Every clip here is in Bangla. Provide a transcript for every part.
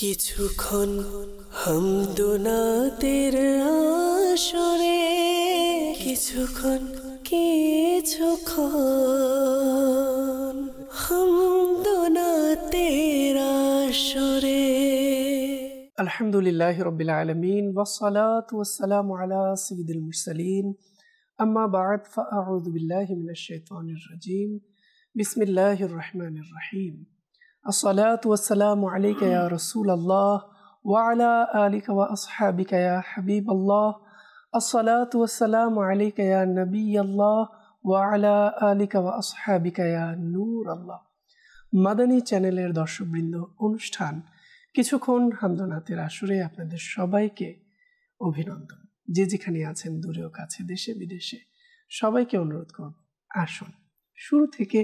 কিছুক্ষণ হামদোনাতের আসরে, কিছুক্ষণ হামদোনাতের আসরে। আলহামদুলিল্লাহি রাব্বিল আলামিন ওয়াসসালাতু ওয়াসসালামু আলা সাইয়্যিদিল মুরসালিন আম্মা বা'দ ফাআউযু বিল্লাহি মিনাশ শাইতানির রাজীম বিসমিল্লাহির রহমানির রহিম। আসসালাতু ওয়াসসালামু আলাইকা ইয়া রাসূলাল্লাহ ওয়া আলা আলিকা ওয়া আসহাবিকা ইয়া হাবিবাল্লাহ। আসসালাতু ওয়াসসালামু আলাইকা ইয়া নবিয়াল্লাহ ওয়া আলা আলিকা ওয়া আসহাবিকা ইয়া নূরাল্লাহ। মাদানী চ্যানেলের দর্শকবৃন্দ, অনুষ্ঠান কিছুক্ষণ হামদোনাতের আসরে আপনাদের সবাইকে অভিনন্দন। যে যেখানে আছেন, দূরেও কাছে, দেশে বিদেশে, সবাইকে অনুরোধ করব, আসুন শুরু থেকে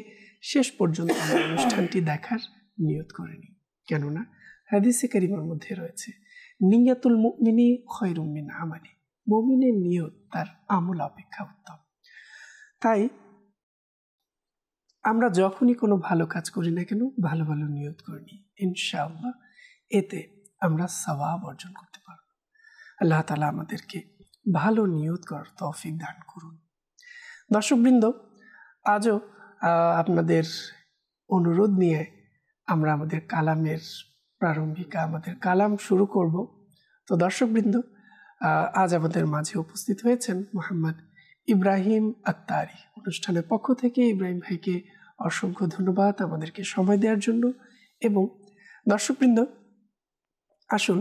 শেষ পর্যন্ত আমরা অনুষ্ঠানটি দেখার নিয়ত করে নিই। কেননা হাদিসে কারিমার মধ্যে রয়েছে, নিয়াতুল মুমিনি খায়রুম মিন আমালি, মুমিনের নিয়ত তার আমল অপেক্ষা উত্তম। তাই আমরা যখনই কোনো ভালো কাজ করি না কেন, ভালো ভালো নিয়ত করে নিই, ইনশাআল্লাহ এতে আমরা সওয়াব অর্জন করতে পারব। আল্লাহ তাআলা আমাদেরকে ভালো নিয়ত করার তৌফিক দান করুন। দর্শকবৃন্দ, আজও আপনাদের অনুরোধ নিয়ে আমরা আমাদের কালামের প্রারম্ভিকা, আমাদের কালাম শুরু করব। তো দর্শকবৃন্দ, আজ আমাদের মাঝে উপস্থিত হয়েছেন মোহাম্মদ ইব্রাহিম আত্তারি। অনুষ্ঠানের পক্ষ থেকে ইব্রাহিম ভাইকে অসংখ্য ধন্যবাদ আমাদেরকে সময় দেওয়ার জন্য। এবং দর্শকবৃন্দ, আসুন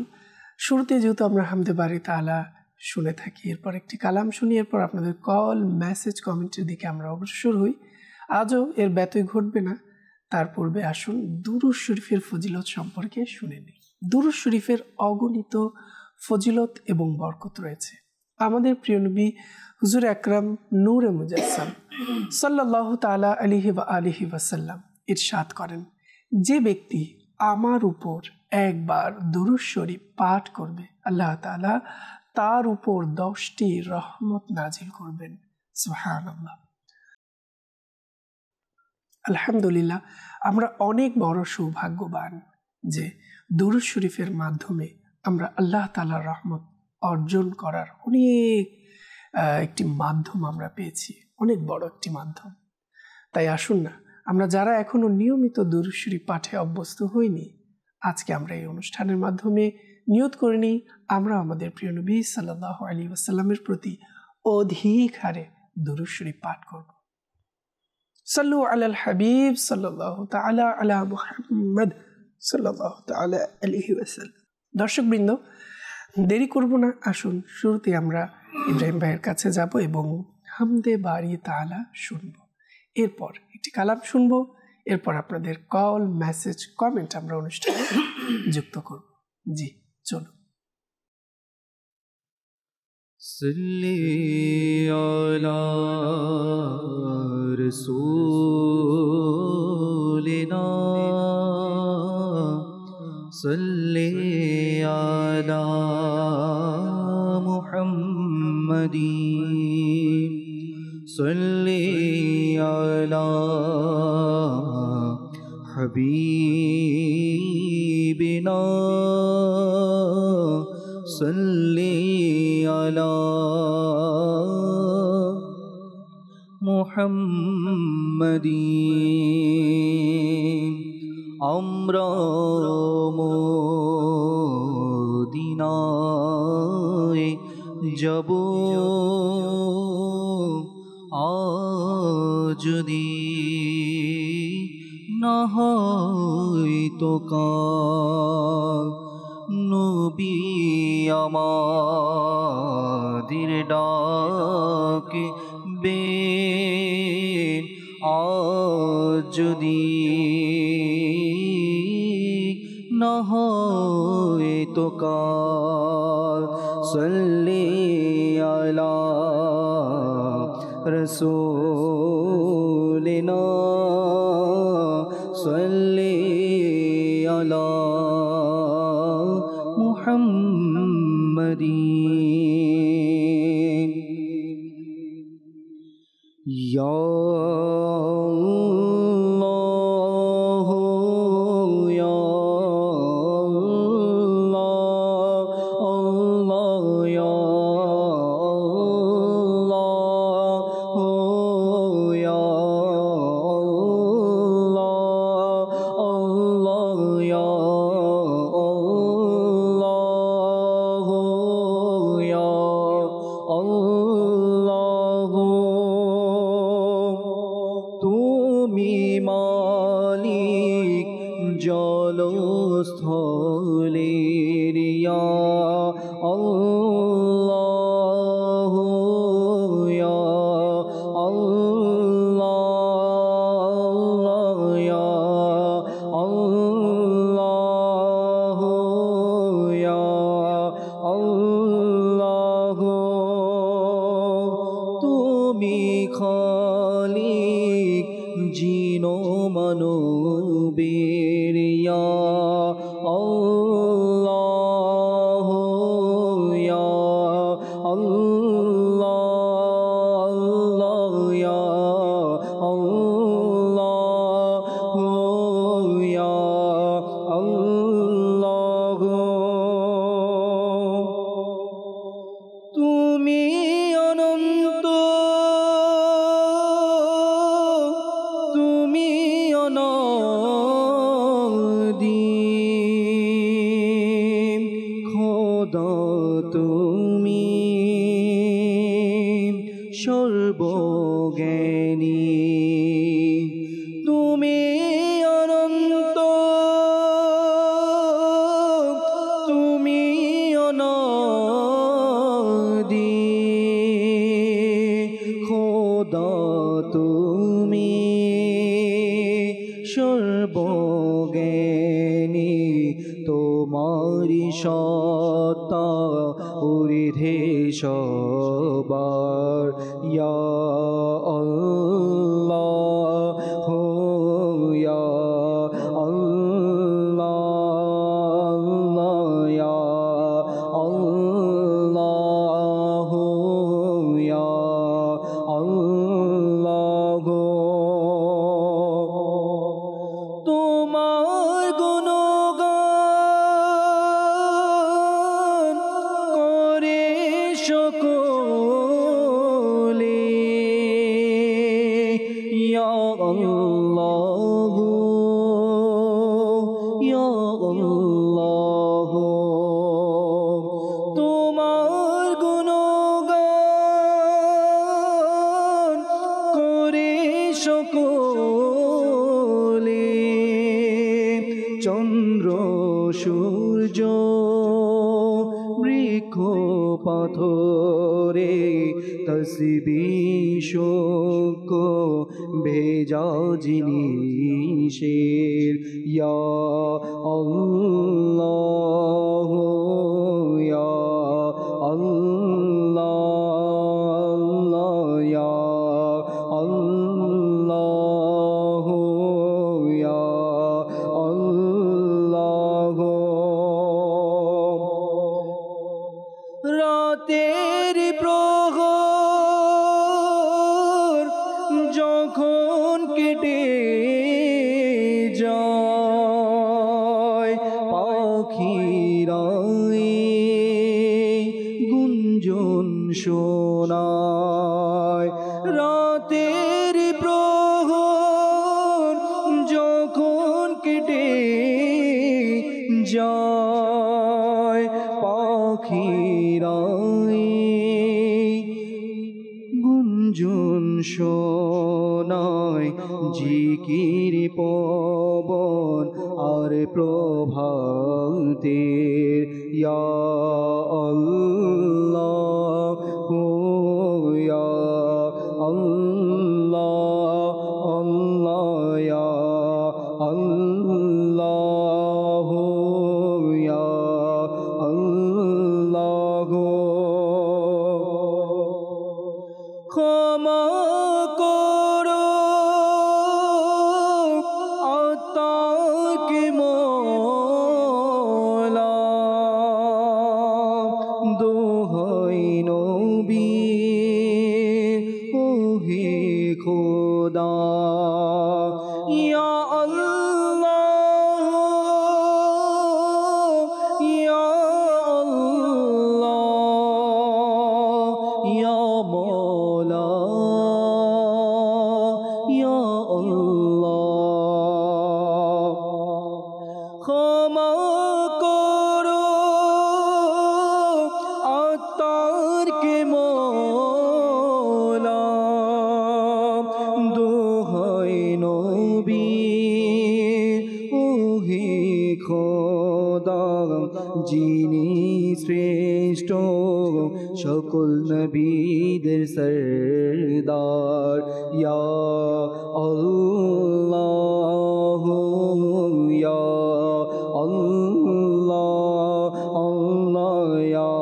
শুরুতে যেহেতু আমরা হামদে বারি তাআলা শুনে থাকি, এরপর একটি কালাম শুনি, এরপর আপনাদের কল, মেসেজ, কমেন্টের দিকে আমরা অগ্রসর হই। আজও এর ব্যত্যয় ঘটবে না। তার পূর্বে আসুন দুরূদ শরীফের ফজিলত সম্পর্কে শুনে নিই। দুরূদ শরীফের অগণিত ফজিলত এবং বরকত রয়েছে। আমাদের প্রিয় নবী হুজুর আকরাম নূরে মুজাসসাম সাল্লাল্লাহু তাআলা আলাইহি ওয়া আলিহি ওয়াসাল্লাম ইরশাদ করেন, যে ব্যক্তি আমার উপর একবার দুরূদ শরীফ পাঠ করবে, আল্লাহ তাআলা তার উপর 10টি রহমত নাজিল করবেন। সুবহানাল্লাহ। আলহামদুলিল্লাহ, আমরা অনেক বড় সৌভাগ্যবান যে দুরূদ শরীফের মাধ্যমে আমরা আল্লাহ তাআলার রহমত অর্জন করার অনেক একটি মাধ্যম আমরা পেয়েছি, অনেক বড় একটি মাধ্যম। তাই আসুন না, আমরা যারা এখনো নিয়মিত দুরূদ শরীফ পাঠে অভ্যস্ত হইনি, আজকে আমরা এই অনুষ্ঠানের মাধ্যমে নিয়ত করে নিই, আমরা আমাদের প্রিয় নবী সাল্লাল্লাহু আলাইহি ওয়াসাল্লামের প্রতি অধিক হারে দুরূদ শরীফ পাঠ করব। সাল্লু আলাল হাবিব সাল্লাল্লাহু তাআলা আলা মুহাম্মদ সাল্লাল্লাহু তাআলা আলাইহি ওয়াসাল্লাম। দর্শকবৃন্দ, দেরি করব না, আসুন শুরুতে আমরা ইব্রাহিম ভাইয়ের কাছে যাব এবং হামদে বারি তাআলা শুনব। এরপর একটি কালাম শুনব, এরপর আপনাদের কল, মেসেজ, কমেন্ট আমরা অনুষ্ঠানে যুক্ত করব। জি চলুন। সাল্লি আলা রাসূলিনা সাল্লি আলা মুহাম্মাদিন সাল্লি আলা হাবিবিনা সাল্লি আলা মুহাম্মাদিন। আমরা মদিনায় যাব আজ যদি না হয়তো কাল, নবী আমাদের ডাকবে আজ যদি না হয়তো কাল। সাল্লি আলা রাসূলিনা সাল্লি আলা মুহাম্মাদিন। ইয়া আল্লাহ ইয়া সকলের ইয়া আল্লাহ ইয়া আল্লাহ ইয়া আল্লাহ ইয়া আল্লাহ তুমি খালিক জিনো মানবের ইয়া আল্লাহ ইয়া আল্লাহ ইয়া আল্লাহ ইয়া আল্লাহ তুমি অনন্ত তুমি অনাদি খোদা তুমি সর্বজ্ঞানী তুমি অনন্ত তুমি অনাদি খোদা তুমি সর্বজ্ঞানী তোমারি সত্তা ঊর্ধ্বে সবার ইয়া আল্লাহ ইয়া আল্লাহ ইয়া আল্লাহ ইয়া আল্লাহ তোমার গুণগান করে সকলে ইয়া আল্লাহ ইয়া আল্লাহ তোমার গুণগান করে সকলে চন্দ্র সূর্য বৃক্ষ পাথরে তসবিহ শোক ভেজা জিনিসের ইয়া আল্লাহ ইয়া আল্লাহ ইয়া আল্লাহ ইয়া আল্লাহ রাতের প্রহর যখন কেটে যায় পাখিরাই গুঞ্জন শোনায় রাতের প্রহর যখন কেটে যায় পাখিরাই গুঞ্জন শোনায় জিকির পবন আর প্রভাতের ইয়া আল্লাহ ইয়া আল্লাহ আল্লাহ ইয়া আল্লাহ ইয়া আল্লাহ ক্ষমা করো আত্মাকে মওলা যিনি শ্রেষ্ঠ সকল নবীদের সরদার ইয়া আল্লাহ ইয়া আল্লাহ আল্লাহ ইয়া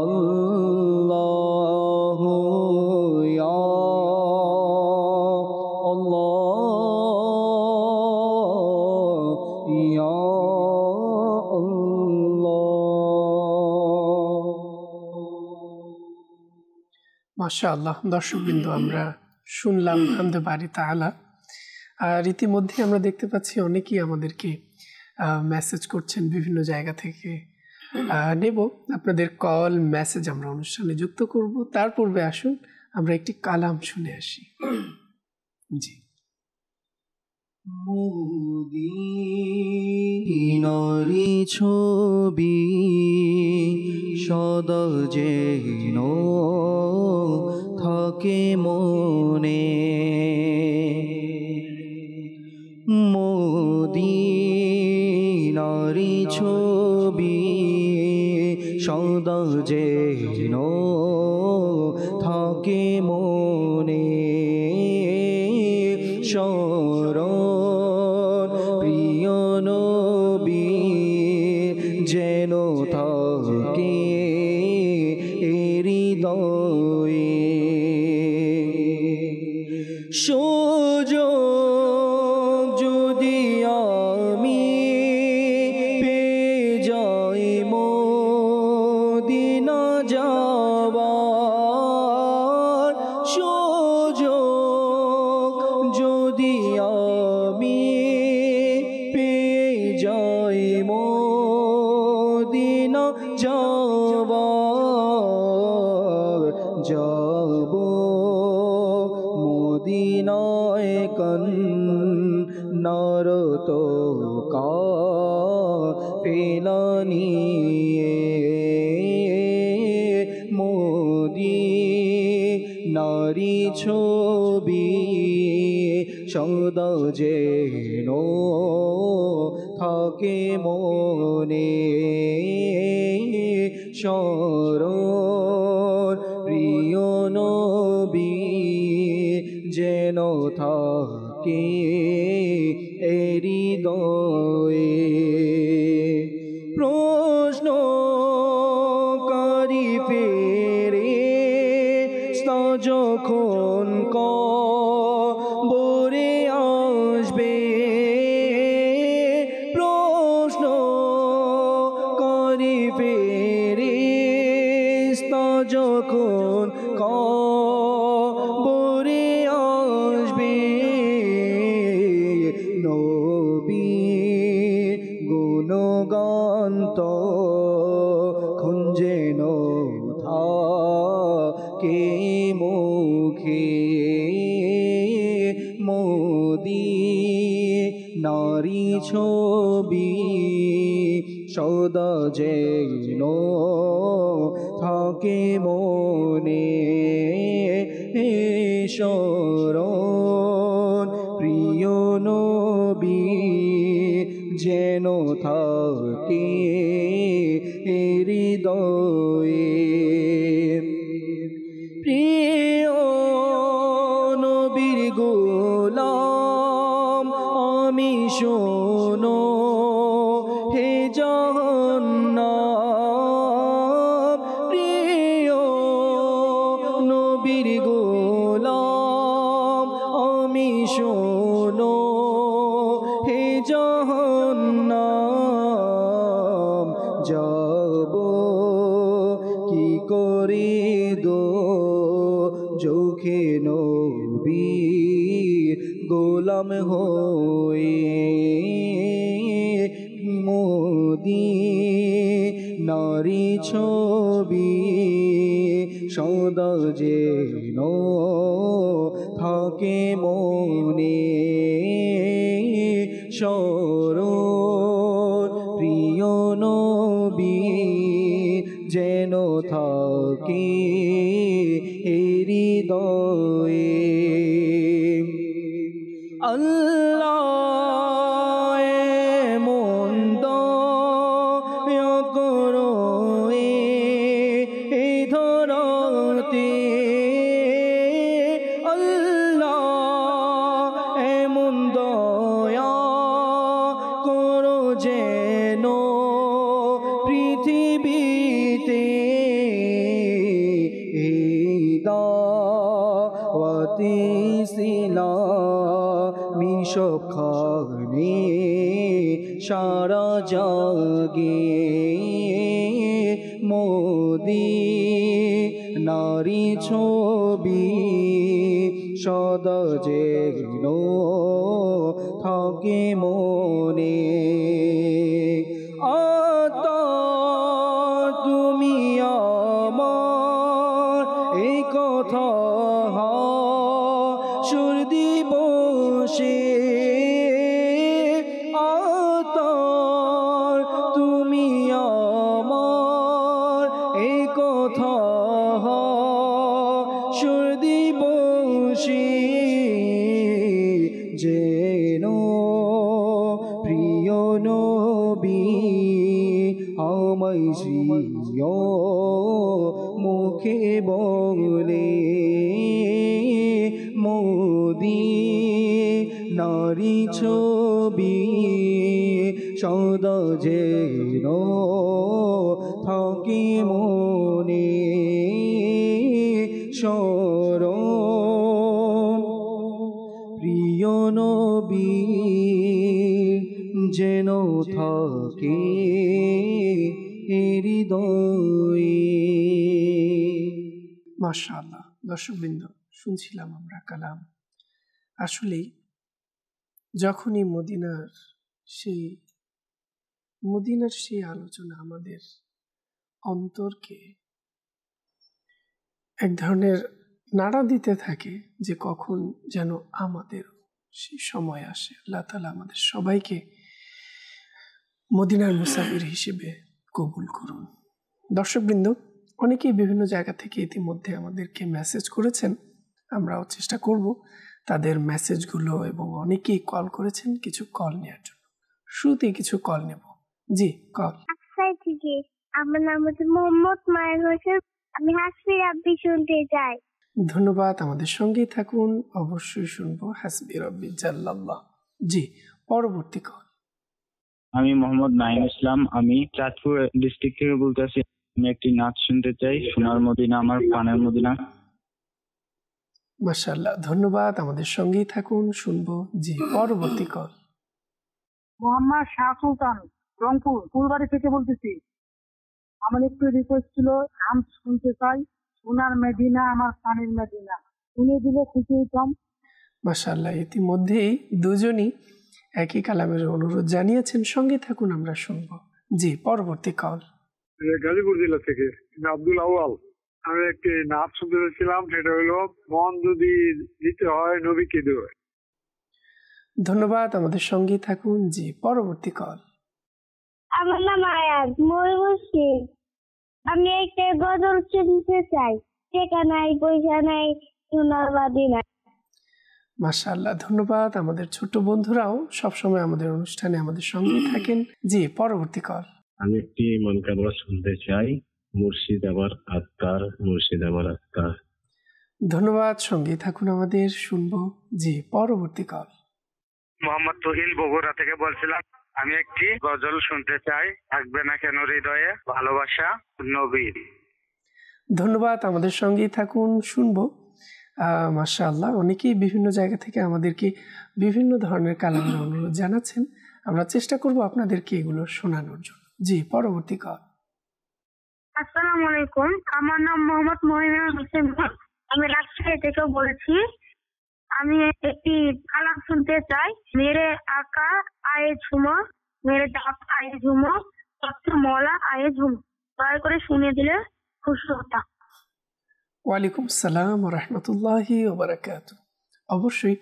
আল্লাহ ইয়া আল্লাহ ইয়া মাশাআল্লাহ। দর্শকবৃন্দ, আমরা শুনলাম হামদে বারি তাআলা। আর ইতিমধ্যে আমরা দেখতে পাচ্ছি অনেকেই আমাদেরকে মেসেজ করছেন বিভিন্ন জায়গা থেকে। নেব আপনাদের কল মেসেজ, আমরা অনুষ্ঠানে যুক্ত করব। তার পূর্বে আসুন আমরা একটি কালাম শুনে আসি। জি। মদিনারি ছবি সদা যেন থাকে মনে, মদিনারি ছবি সদা যেন থাকে মনে, প্রিয় নবী যেন থাকে হৃদয়ে, সুযোগ যদি আমি পেয়ে যাই মদিনা যাবার, সুযোগ যদি আমি পেয়ে যাই মদিনা যাবার, যাব মদিনায় কান্নারত কাফেলা নিয়ে, মদিনারি ছবি সদা যেন থাকে মনে, স্মরণ প্রিয় নবী যেন থাকে হৃদয়ে, প্রশ্নকারী ফেরেশতা যখন কবরে আসবে, প্রশ্নকারী ফেরেশতা যখন কবরে আসবে, নবী গুণগান তখন যেন থাকে মুখে, মদিনারি ছবি সদা যেন থাকে মনে, স্মরণ প্রিয় নবী যেন থাকে হৃদয়ে, প্রিয় নবীর গোলাম আমি শোনো হে জাহান্নাম, প্রিয় নবীর গোলাম আমি শোনো হে জাহান্নাম, যাব কি করে দো চোখে নবীর গোলাম হয়ে, মদিনারি ছবি সদা যেন থাকে মনে, স্মরণ প্রিয় নবী যেন থাকে হৃদয়ে, আল্লাহ মন্দ পৃথিবীতে দাওয়াতে ইসলামি সবখানে সারা জাগে মদিনারি ছবি সদা যেন থাকে মনে। তুমি আমার এই কথা সুর দিবসে তুমি আমার এই কথা সুর দিবসে যেন প্রিয় নবী আমায় শ্রীয় মুখে বলে মদিনারি ছবি সদা যেন থাকে মনে স্মরণ প্রিয় নবী যেন থাকে হৃদয়ে। মাশাআল্লাহ। দর্শকবৃন্দ, শুনছিলাম আমরা কালাম। আসলেই যখনই মদিনার সেই আলোচনা আমাদের অন্তরকে এক ধরনের নাড়া দিতে থাকে যে কখন যেন আমাদের সেই সময় আসে। আল্লাহ তাআলা আমাদের সবাইকে মদিনার মুসাফির হিসেবে কবুল করুন। দর্শকবৃন্দ, অনেকেই বিভিন্ন জায়গা থেকে ইতিমধ্যে আমাদেরকে মেসেজ করেছেন, আমরাও চেষ্টা করব তাদের মেসেজগুলো, এবং অনেকেই কল করেছেন কিছু কল নেওয়ার জন্য। শুরুতেই কিছু কল নেব। জি, কল। থেকে আমার নাম হচ্ছে মোহাম্মদ মায়ের হোসেন, আমি হাসবি রাব্বি শুনতে চাই। ধন্যবাদ, আমাদের সঙ্গেই থাকুন, অবশ্যই শুনবো হাসবি রাব্বি জাল্লাল্লাহ। জি, পরবর্তী কল। আমি মোহাম্মদ নাইম ইসলাম, আমি চাঁদপুর ডিস্ট্রিক্ট থেকে বলতেছি। আমি একটি নাচ শুনতে চাই, সোনার মদিনা আমার প্রাণের মদিনা। মাশাআল্লাহ, ধন্যবাদ, আমাদের সঙ্গেই থাকুন, শুনবো। জি, পরবর্তী কল। মোহাম্মদ শাহ সুলতান, রংপুর ফুলবাড়ি থেকে বলতেছি। আমার একটু রিকোয়েস্ট ছিল, গান শুনতে চাই, সোনার মদিনা আমার প্রাণের মদিনা, শুনে দিলে খুশি হতাম। মাশাআল্লাহ, ইতিমধ্যেই দুজনই একই কালামের অনুরোধ জানিয়েছেন, সঙ্গে থাকুন, আমরা শুনবো। জি, পরবর্তী কল। গাজীপুর জেলা থেকে আব্দুল আউয়াল। আমি একটি নাচ শুনতে চাইছিলাম, সেটা হলো মন যদি দিতে হয় নবীকে দেবে। ধন্যবাদ, আমাদের সঙ্গেই থাকুন। জি, পরবর্তী কল। আমার নাম আয়াত ময়মনসিং, আমি একটা গজল শুনতে চাই, টাকা নাই পয়সা নাই সোনার মদিনা। মাশাআল্লাহ, ধন্যবাদ, আমাদের ছোট বন্ধুরাও সবসময় আমাদের অনুষ্ঠানে আমাদের সঙ্গেই থাকেন। জি, পরবর্তী কল। আমি একটি মন কারবার শুনতে চাই, মুর্শিদ আবার আত্মার, মুর্শিদ আবার আত্মার। ধন্যবাদ, সঙ্গেই থাকুন আমাদের, শুনবো। জি, পরবর্তী কল। মোহাম্মদ তুহিন বগুড়া থেকে বলছিলাম, আমি একটি গজল শুনতে চাই, থাকবে না কেন হৃদয়ে ভালোবাসা নবীর। ধন্যবাদ, আমাদের সঙ্গেই থাকুন, শুনবো। মাশাআল্লাহ, অনেকেই বিভিন্ন জায়গা থেকে আমাদেরকে বিভিন্ন ধরনের কালামের অনুরোধ জানাচ্ছেন, আমরা চেষ্টা করব আপনাদেরকে এগুলো শোনানোর জন্য। জি, পরবর্তী কল। আসসালামু আলাইকুম, আমার নাম মোহাম্মদ মহিনুল হোসেন, আমি রাজশাহী থেকে বলছি। আমি একটি কালাম শুনতে চাই, মেরে আকা আয়ে ঝুমো, মেরে ডাক আয়ে ঝুমো, মলা আয়ে ঝুমো। দয়া করে শুনে দিলে খুশি হতাম। ওয়ালাইকুম আসসালাম ওয়া রাহমাতুল্লাহি ওয়া বারাকাতুহু। অবশ্যই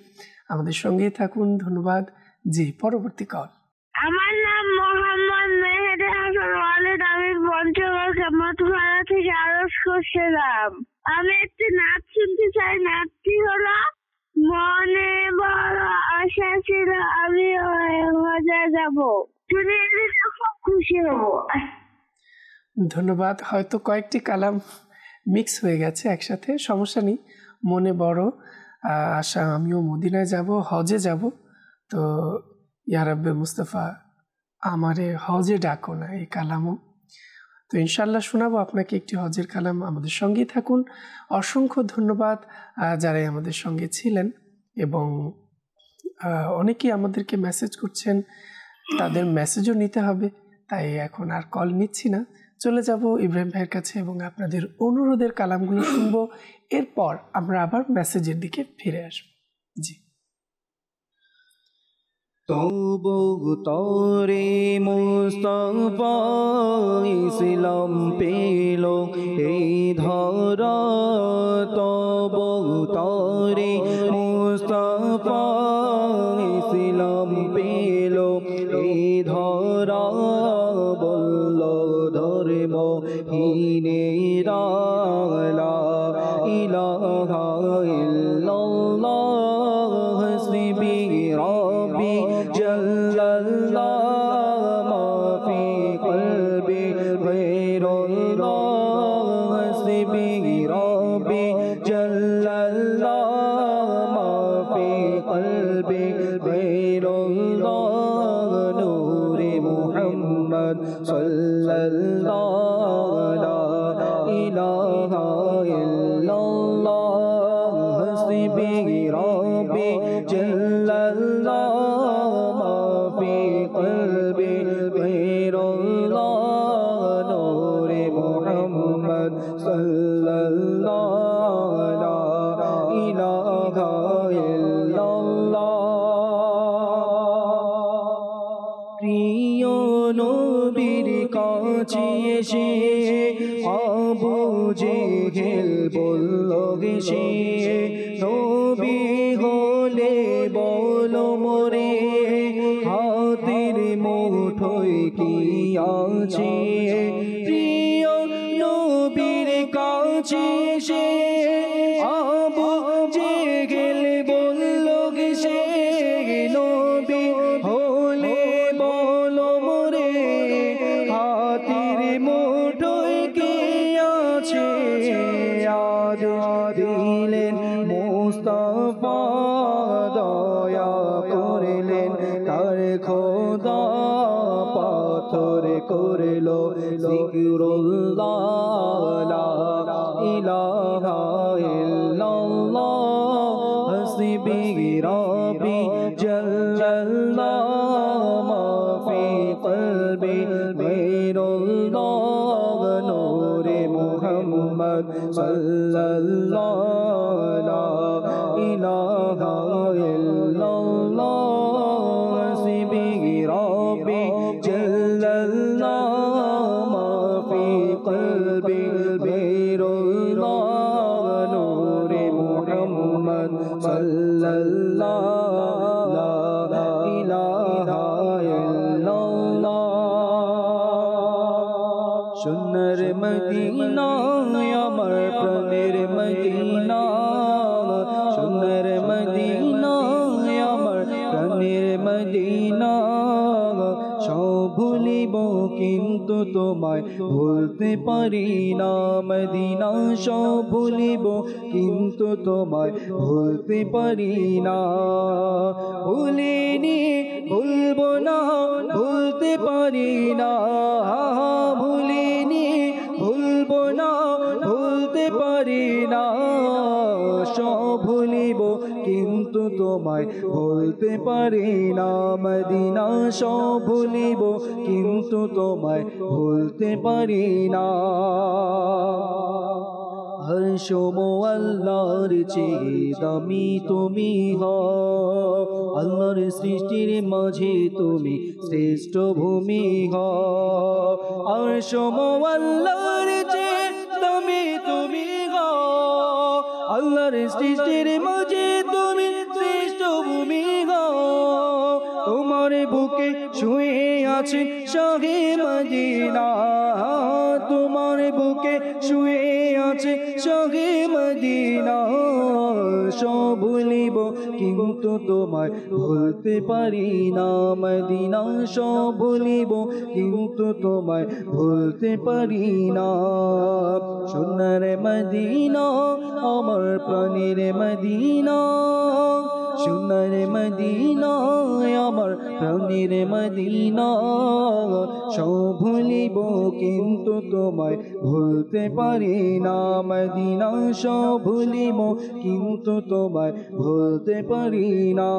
আমাদের সঙ্গেই থাকুন, ধন্যবাদ। জি, পরবর্তী কল। আমার নাম মোহাম্মদ মেহেদি হাসান ওয়ালিদ, আমি পঞ্চগড় খেমতপাড়া থেকে আরজ করছিলাম। আমি একটি নাচ শুনতে চাই, নাচটি হলো মনে বড় আশা ছিল আমি হজে যাব, শুনে দিলে খুব খুশি হব। ধন্যবাদ, হয়তো কয়েকটি কালাম মিক্স হয়ে গেছে একসাথে, সমস্যা নেই। মনে বড় আশা আমিও মদিনায় যাব, হজে যাব, তো ইয়া রাব্বে মুস্তাফা আমারে হজে ডাকো না, এই কালামও তো ইনশাআল্লাহ শোনাবো আপনাকে একটি হজের কালাম। আমাদের সঙ্গেই থাকুন। অসংখ্য ধন্যবাদ যারাই আমাদের সঙ্গে ছিলেন, এবং অনেকেই আমাদেরকে মেসেজ করছেন, তাদের মেসেজও নিতে হবে, তাই এখন আর কল নিচ্ছি না, চলে যাব ইব্রাহিম ভাইয়ের কাছে এবং আপনাদের অনুরোধের কালামগুলো শুনবো। এরপর আমরা আবার মেসেজের দিকে ফিরে আসবো। জি। তবু তরে মুস্তাফা ইসলাম পেল এই ধরা, তবু তরে মুস্তাফা ইসলাম পেল এই ধরা, বলল ধর্ম হীনেরা লা ইলাহা ইল্লাল্লাহ হাসবি রব্বি জাল্লাল্লাহ মা ফি কলবি গায়রুল্লাহ হাসবি রব্বি জাল্লাল্লাহ মা ফি কলবি গায়রুল্লাহ নূরে মুহাম্মদ সাল্লাল্লাহু লা ইলাহা ইল্লাল্লাহ হাসবি রব্বি জাল্লাল্লাহ মা ফি কলবি গায়রুল্লাহ নূরে মুহাম্মদ সাল্লাল্লাহু লা ইলাহা ইল্লাল্লাহ। প্রিয় নবীর কাছে এসে আবু জেহেল বলল সে, নবী হলে বলো মোরে হাতের মুঠোয় কি আছে। প্রিয় নবীর কাছে এসে আবু জেহেল বলল সে, নবী হলে বলো মোরে হাতের মুঠোয় কি আছে। আজ দিলেন মুস্তাফা দয়া করলেন তার খোদা, পাথর করলো জিকরুল্লাহ লা ইলাহা ইল্লাল্লাহ হাসবি রব্বি জাল্লাল্লাহ মা ফি কলবি গায়রুল্লাহ নূরে মুহাম্মদ সাল্লাল্লাহু লা ইলাহা ইল্লাল্লাহ হাসবি রব্বি জাল্লাল্লাহ মা ফি কলবি গায়রুল্লাহ নূরে মুহাম্মদ সাল্লাল্লাহু লা ইলাহা ইল্লাল্লাহ। সোনার মদিনা আমার প্রাণের মদিনা, সোনার মদিনা আমার প্রাণের মদিনা, সব ভুলিব কিন্তু তোমায় ভুলতে পারি না। মদিনা সব ভুলিব কিন্তু তোমায় ভুলতে পারি না। ভুলিনি ভুলবো না ভুলতে পারি না, ভুলিনি ভুলবো না ভুলতে পারি না। সব ভুলিব কিন্তু তোমায় ভুলতে পারি না। মদিনা সব ভুলিব কিন্তু তোমায় ভুলতে পারি না। হর্ষম আল্লাহর চেয়ে দামি তুমি হও, আল্লাহর সৃষ্টির মাঝে তুমি শ্রেষ্ঠ ভূমি হও। হর্ষম আল্লাহর চেয়ে দামি তুমি হও, আল্লাহর সৃষ্টির মাঝে তুমি শ্রেষ্ঠ ভূমি হও। তোমার বুকে শুয়ে আছে শাহে মদিনা, তোমার বুকে শুয়ে আছে শাহে মদিনা। সব ভুলিব কিন্তু তোমায় ভুলতে পারি না। মদিনা সব ভুলিব কিন্তু তোমায় ভুলতে পারি না। সোনার মদিনা আমার প্রাণের মদিনা, সোনার মদিনায় আমার প্রাণের মদিনা সব ভুলিব কিন্তু তোমায় ভুলতে পারি না মদিনা সব ভুলিব কিন্তু তোমায় ভুলতে পারি না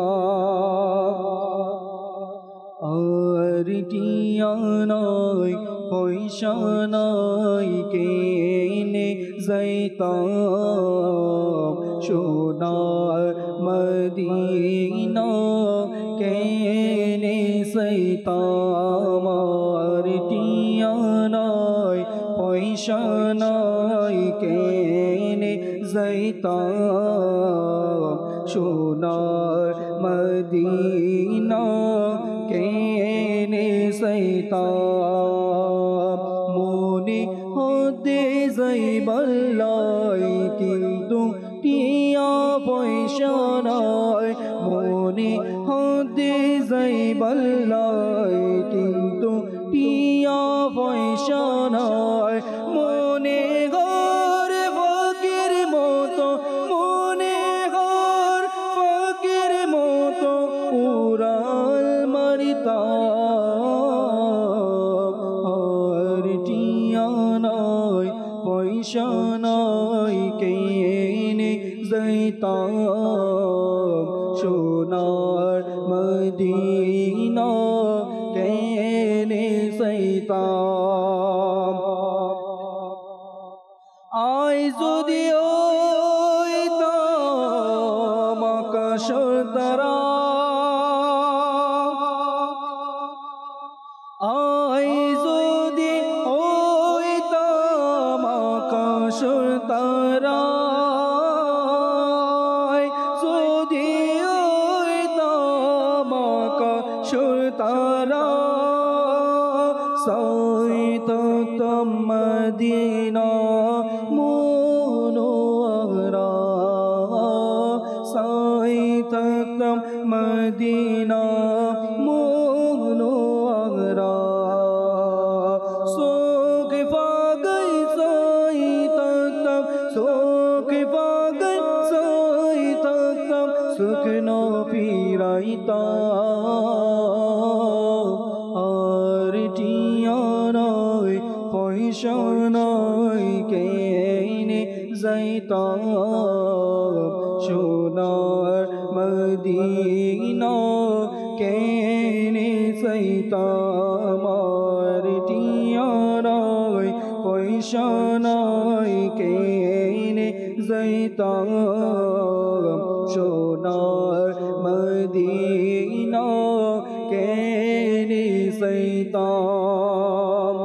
আর টিয়া নাই পয়সা নাই কেনে যাইতাম সোনার মদিনা কেনে যাইতাম আর টিয়া নাই পয়সা নাই কেনে যাইতাম সোনার মদিনা কেনে যাইতাম মনে হতে যাইবার কিন্তু টিয়া পয়সা নাই মনে হতে যাইবার কিন্তু টিয়া পয়সা নাই মনে ঘর ফকির মতো মনে ঘর ফকির মতো উড়াল মারিতাম আর টিয়া নাই পয়সা নাই কেনে যাইতাম সোনার মদিনা কেনে যাইতাম আয় যদি ওইতাম আকাশের তারা আয় যদি ওইতাম আকাশের তারা যদি ওইতাম আকাশের তারা সাইতাম মদিনা মুনওয়ারা সাইতাম মদিনা মুনওয়ারা সোক পাগল সাইতাম সোক পাগল সাইতাম সুখনো পিরাইতাম আর টিয়া নাই পয়সা নাই কেনে যাইতাম সোনার মদিনা কেনে যাইতাম আর টিয়া নাই পয়সা নাই কেনে যাইতাম সোনার মদিনা কেনে যাইতাম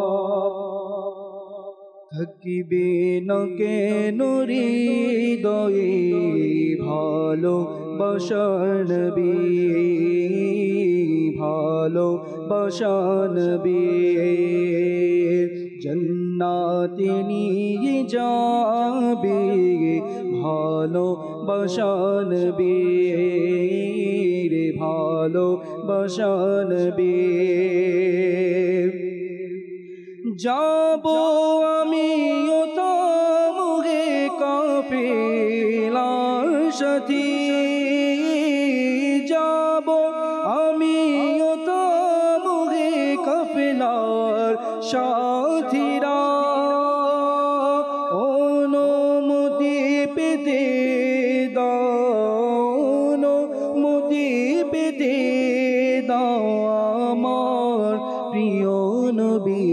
থাকিবে না কেন হৃদয়ে ভালো বাসন ভালো বাসন জন্নাতে নিয়ে যাবে ভালো বাসন রে ভালো বাসন যাব আমিও তো মুগে কাফেলার সাথী যাব আমিও তো মুগে কাফেলার সাথীরা অনুমতি পেতে দাও অনুমতি পেতে দাও আমার প্রিয় নবী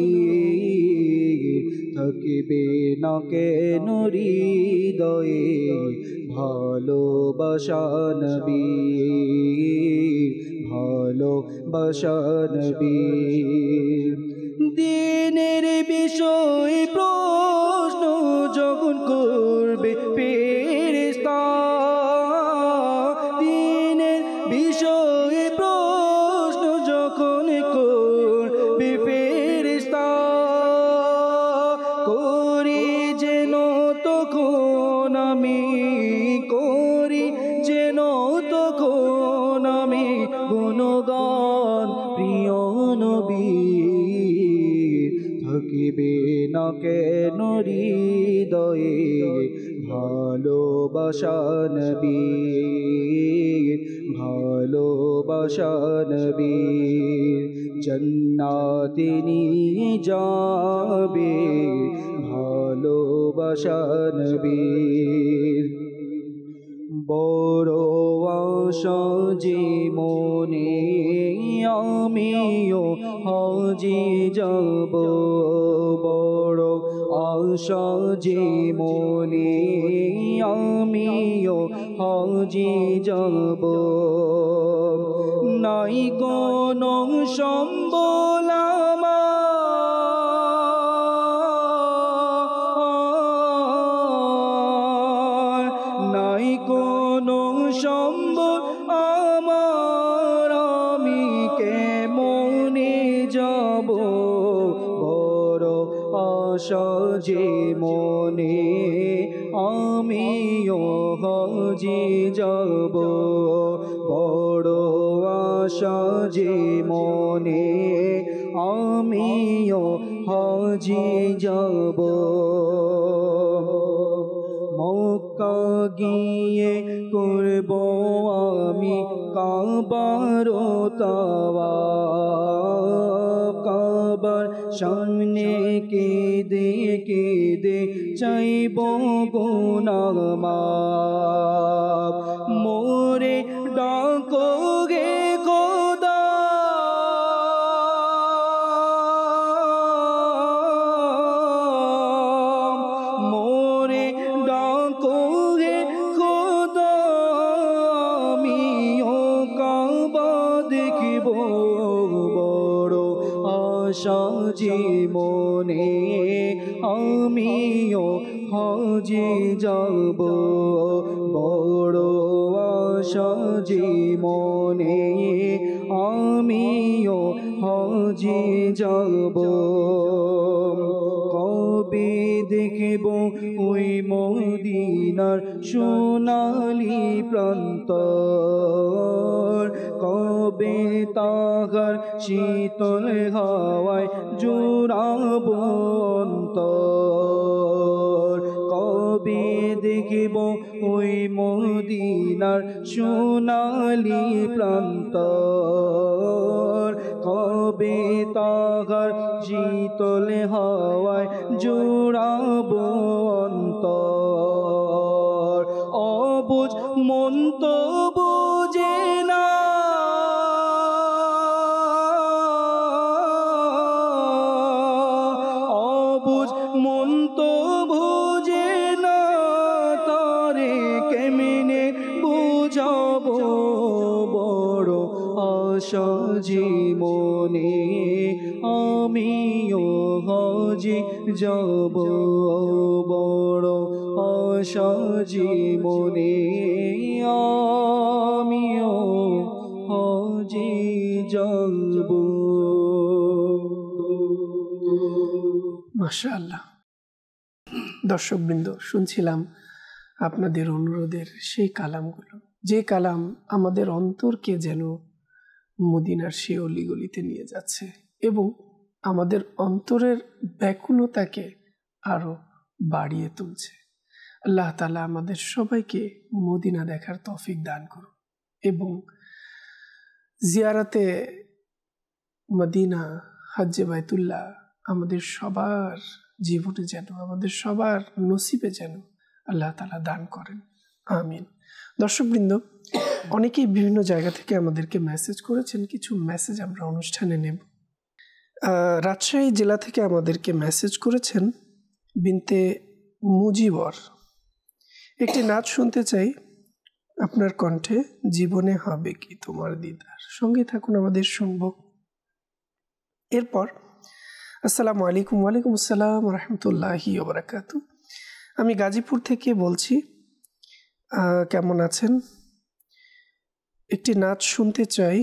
থাকিবে না কেন হৃদয়ে ভালোবাসা নবী ভালোবাসা নবী দিনের বিষয় প্রশ্ন যখন করবে ফেরেশতা দিনের বিষয়ে প্রশ্ন যখন করবে ফেরেশতা করি যেন তখন আমি করি যেন তখন আমি গুণগান প্রিয় নবী থাকিবে না কেন হৃদয়ে ভালোবাসা নবী ভালোবাসা নবীর জান্নাতে নিয়ে যাবে ভালোবাসা নবীর বড় আশা যে মনে আমিও হজে যাব বড় আশা যে মনে আমিও হজে যাব নাই কোনো সম্বল আমার নাই কোনো সম্বল আমার আমি কেমনে যাব বড় আশা যে মনে আমিও হজে যাব বড় আশা যে মনে আমিও হজে যাব মক্কা গিয়ে করব আমি কাবার তাওয়াফ কাবার সামনে কেঁদে কেঁদে চাইব গুনাহ মাফ মোরে ডাকো গে খোদা মোরে ডাকো গে খোদা আমিও কাবা দেখব বড় আশা যে মনে আমিও হজে যাব বড় আশা যে মনে আমিও হজে যাব কবে দেখব ওই মদিনার সোনালি প্রান্তর কবে তাহার শীতল হাওয়ায় জোড়াব অন্তর কবে দেখব ওই মদিনার সোনালি প্রান্তর কবে তাহার শীতল হাওয়ায় জোড়াব অন্তর অবুঝ মন তো বোঝে না অবুঝ মন তো বোঝে না তারে কেমনে বুঝাবো বড় আশা যে মনে আমিও হজে যাব বড় আশা যে মনে আমিও হজে যাব মাশাআল্লাহ। দর্শকবৃন্দ, শুনছিলাম আপনাদের অনুরোধের সেই কালামগুলো, যে কালাম আমাদের অন্তরকে যেন মদিনার সেই অলিগলিতে নিয়ে যাচ্ছে এবং আমাদের অন্তরের ব্যাকুলতাকে আরো বাড়িয়ে তুলছে। আল্লাহ তাআলা আমাদের সবাইকে মদিনা দেখার তৌফিক দান করুন এবং জিয়ারাতে মদিনা, হজ্জে বাইতুল্লাহ আমাদের সবার জীবনে যেন, আমাদের সবার নসিবে যেন আল্লাহ তাআলা দান করেন, আমিন। দর্শকবৃন্দ, অনেকেই বিভিন্ন জায়গা থেকে আমাদেরকে মেসেজ করেছেন, কিছু মেসেজ আমরা অনুষ্ঠানে নেব। রাজশাহী জেলা থেকে আমাদেরকে মেসেজ করেছেন বিনতে মুজিবর। একটি নাচ শুনতে চাই আপনার কণ্ঠে, জীবনে হবে কি তোমার দিদার। সঙ্গে থাকুন, আমাদের শুনব। এরপর আসসালামু আলাইকুম। ওয়ালাইকুম আসসালাম রহমতুল্লাহি ওয়া বারাকাতুহু। আমি গাজীপুর থেকে বলছি, কেমন আছেন? একটি নাচ শুনতে চাই,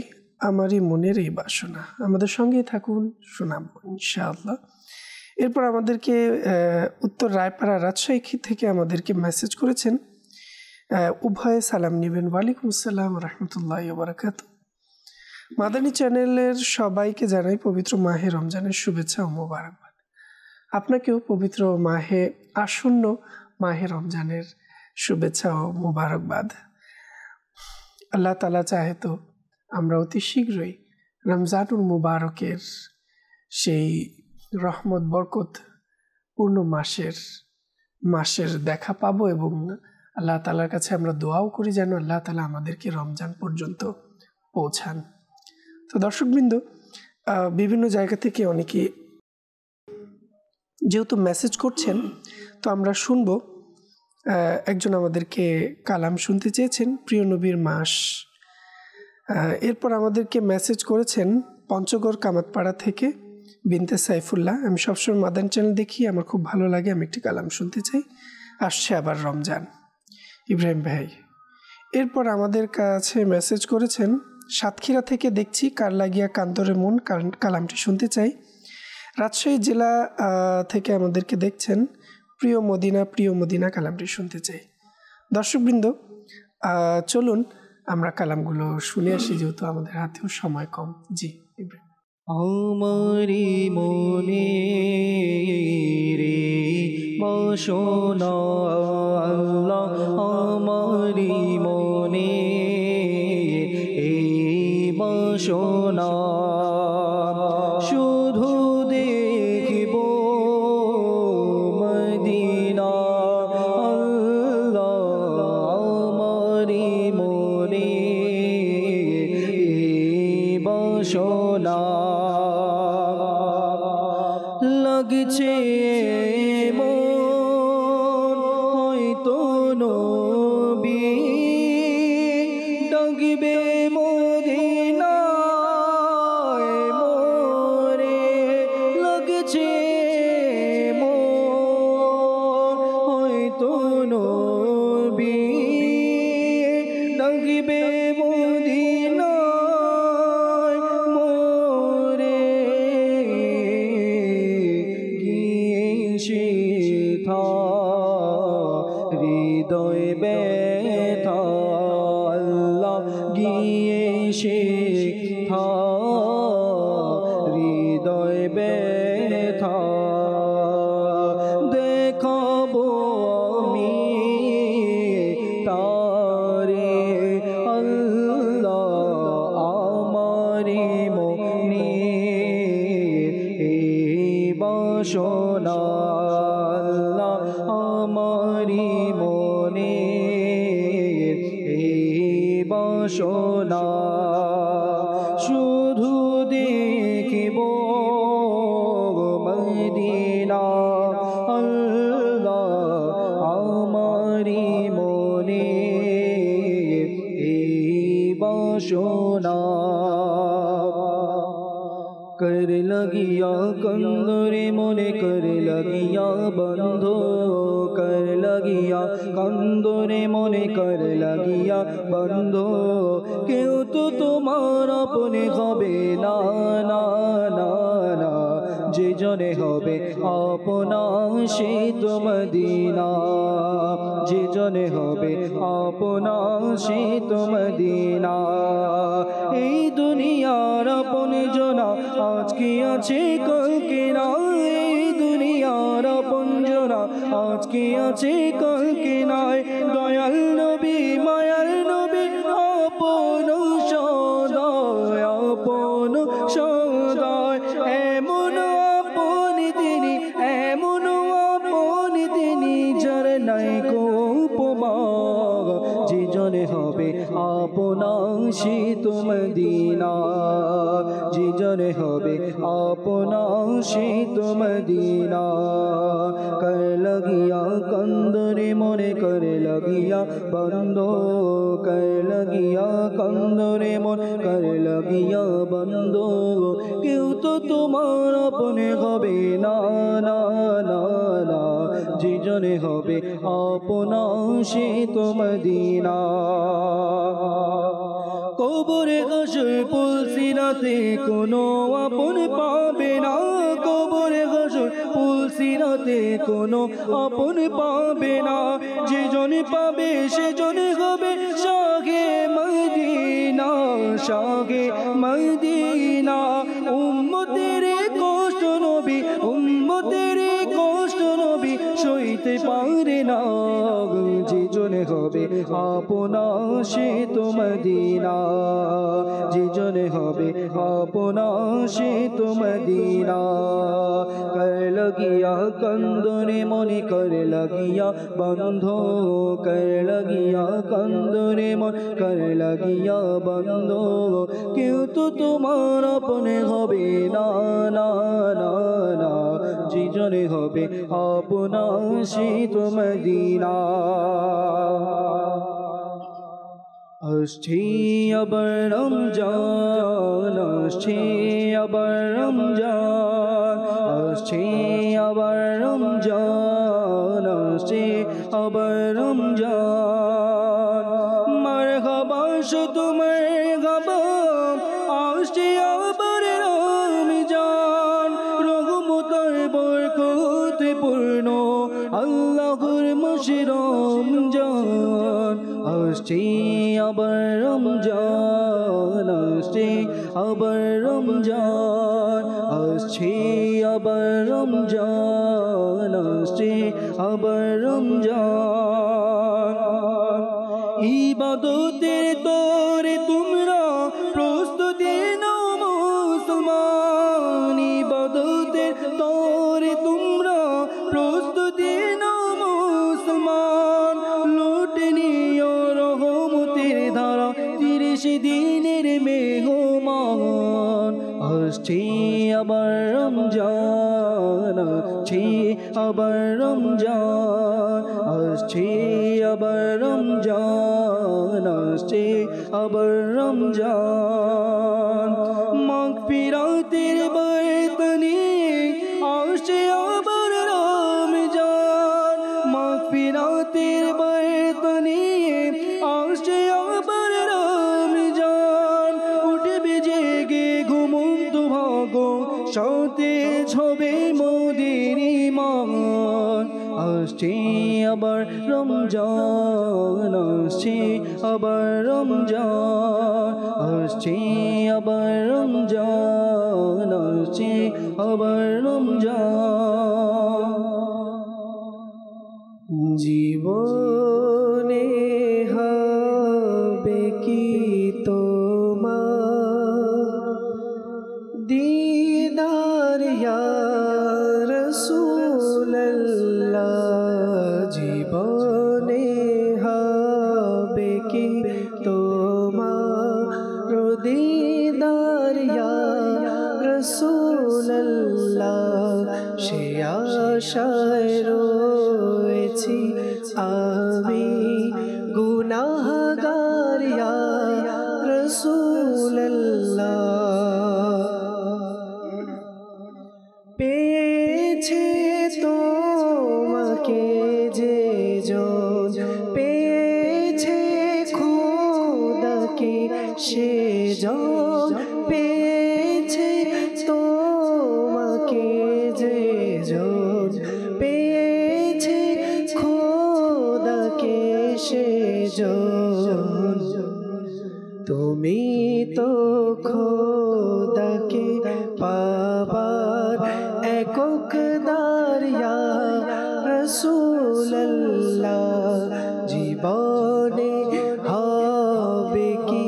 আমারই মনের এই বাসনা। আমাদের সঙ্গেই থাকুন, শোনাবো ইনশাআল্লাহ। এরপর আমাদেরকে উত্তর রায়পাড়া রাজশাহী থেকে আমাদেরকে মেসেজ করেছেন, উভয়ে সালাম নেবেন। ওয়ালাইকুম আসসালাম রহমতুল্লাহি ওয়া বারাকাতুহু। মাদানী চ্যানেলের সবাইকে জানাই পবিত্র মাহে রমজানের শুভেচ্ছা ও মোবারকবাদ। আপনাকেও পবিত্র মাহে, আসন্ন মাহে রমজানের শুভেচ্ছা ও মোবারকবাদ। আল্লাহ তাআলা চাহে তো আমরা অতি শীঘ্রই রমজানুল মুবারকের সেই রহমত বরকত পূর্ণ মাসের দেখা পাবো, এবং আল্লাহ তাআলার কাছে আমরা দোয়াও করি যেন আল্লাহ তাআলা আমাদেরকে রমজান পর্যন্ত পৌঁছান। তো দর্শকবৃন্দ, বিভিন্ন জায়গা থেকে অনেকে যেহেতু মেসেজ করছেন, তো আমরা শুনবো। একজন আমাদেরকে কালাম শুনতে চেয়েছেন, প্রিয় নবীর মাস। এরপর আমাদেরকে মেসেজ করেছেন পঞ্চগড় কামাতপাড়া থেকে বিনতে সাইফুল্লাহ। আমি সবসময় মাদান চ্যানেল দেখি, আমার খুব ভালো লাগে, আমি একটি কালাম শুনতে চাই, আসছে আবার রমজান। ইব্রাহিম ভাই। এরপর আমাদের কাছে মেসেজ করেছেন সাতক্ষীরা থেকে, দেখছি কার লাগিয়া কান্তরে মন, কালামটি শুনতে চাই। রাজশাহী জেলা থেকে আমাদেরকে দেখছেন প্রিয় মদিনা, কালামটি শুনতে চাই। দর্শকবৃন্দ, চলুন আমরা কালামগুলো শুনে আসি, যেহেতু আমাদের হাতেও সময় কম। জি ইব্রাহিম। আমারি মনে রে বসনা আল্লাহ, আমারি মনে বসনা, শুধু দেখিব মদিনা আল্লাহ, আমারি মনে বসনা, লাগছে মন হয়তো নবী ডাকবে মদিনায় মোরে, লাগছে মন হয়তো নবী ডাকবে মদিনায় মোরে, শিথা হৃদয় ব্যথা আল্লাহ, গিয়ে শিথা হৃদয় ব্যথা, দেখাবো আমি তারে আল্লাহ, আমারি মনে বাসনা আল্লাহ, আমারি মনে বাসনা, শুধু দেখিব মদিনা আল্লাহ, আমারি মনে বাসনা, कर लगिया कंदरे मोने कर लगिया बंधो, कर लगिया कंदरे मोने कर लगिया बंधो, क्यों तो तुम्हारा अपने हबे ना ना ना ना, जे जने हबे अपना से तो मदीना, जे जने हबे अपना से तो मदीना, এই দুনিয়ার আপন জনা আজ কি আছে কালকে নাই, এই দুনিয়ার আপন জনা আজ কি আছে কালকে নাই, দয়াল নবী মায়ার নবী আপন সদায়, আপন সদায়, এমন আপন তিনি, এমন আপন তিনি, যার নাই কো উপমা, যে জনে হবে আপনা সে তো মদিনা, যে জনে হবে আপনা সে তো মদিনা, कर लगिया कंदरे मोने कर लगिया बंदो, कर लगिया कंदरे मोन कर लगिया बंदो, क्यों तो तुम्हार अपने हबे ना ना ना ना, जे जने हबे अपना से तो मदीना, কবরে হাসর পুলসিরাতে কোনো আপন পাবে না, কবরে হাসর পুলসিরাতে কোনো আপন পাবে না, যে জনে পাবে সে জনে হবে শাহে মদিনা, শাহে মদিনা, উম্মতের কষ্ট নবী, উম্মতের কষ্ট নবী সইতে পারে না, যে জনে জনে হবে আপনা সে তো মদিনা, যে জনে হবে আপনা সে তো মদিনা। কর লাগিয়া কান্দনে মনে কর লাগিয়া বন্ধ, কর লাগিয়া কান্দনে মন কর লাগিয়া বন্ধ। কেউ তো তোমার আপনে হবে না না না না, যে জনে হবে আপনা সে তো মদিনা। আসছে আবার রমজান, আসছে আবার রমজান, আসছে আবার রমজান, আসছে আবার রমজান। মারহাবা শুধু মারহাবা, আসছে আবার রমজান। রহমতের বরকতে পূর্ণ আল্লাহর মাসে রমজান। আসছে আবার রমজান, আসছে আবার রমজান, আসছে আবার রমজান, আসছে আবার রমজান। ইবাদতের তোরে তোমরা প্রস্তুতি নাও মুসলমান, ইবাদতের তোরে তোমরা প্রস্তুতি নাও মুসলমান। লুটে নিও রহমতের ধারা 30 দিনের মেহমান। আসছে আবার রমজান, আসছে আবার রমজান, আসছে আবার রমজান, আসছে আবার রমজান। মাগফিরাতের বরকতে আসছে আবার রমজান, মাগফিরাতের বরকতে আসছে আবার রমজান। উঠবে জেগে ঘুমন্ত ভাগো, সতেজ হবে মোদের ঈমান। আসছে আবার রমজান, আসছে আবার রমজান, আসছে আবার রমজান, আসছে আবার রমজান। জীবনে হবে কি তোমার দিদার ইয়া রাসূলুল্লাহ, জীবনে হবে কি তোমার দিদার ইয়া রাসূলুল্লাহ। সে আশায় রয়েছি আমি গুনাহগার ইয়া রাসূলুল্লাহ। পেয়েছে তোমাকে যে জন, পেয়েছে খোদাকে সে জন, পেয়েছে তোমাকে যে জন, পেয়েছে খোদাকে সে জন। তুমি তো খোদাকে পাবার একক দারিয়া রাসূলুল্লাহ। জীবনে হবে কি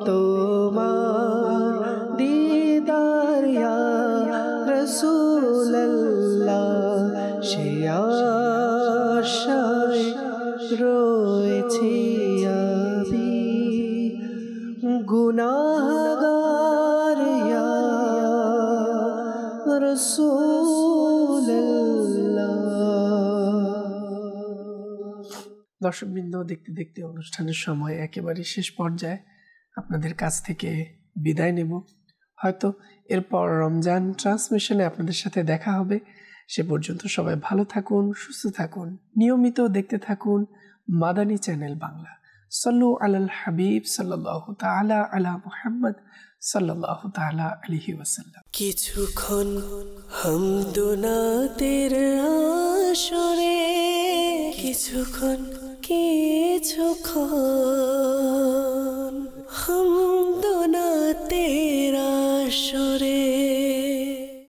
তোমার দিদার ইয়া রাসূলুল্লাহ। সে আশায় রয়েছি আমি গুনাহগার ইয়া রাসূলুল্লাহ। দর্শকবৃন্দ, দেখতে দেখতে অনুষ্ঠানের সময় একেবারে শেষ পর্যায়ে। আপনাদের কাছ থেকে বিদায় নেব। হয়তো এরপর রমজান ট্রান্সমিশনে আপনাদের সাথে দেখা হবে। সে পর্যন্ত সবাই ভালো থাকুন, সুস্থ থাকুন, নিয়মিত দেখতে থাকুন মাদানী চ্যানেল বাংলা। সল্লু আলাল হাবিব সাল্লাল্লাহু তাআলা আলা মুহাম্মদ সাল্লাল্লাহু তাআলা আলাইহি ওয়াসাল্লাম। কিছুক্ষণ হামদুনাতের আসরে, কিছুক্ষণ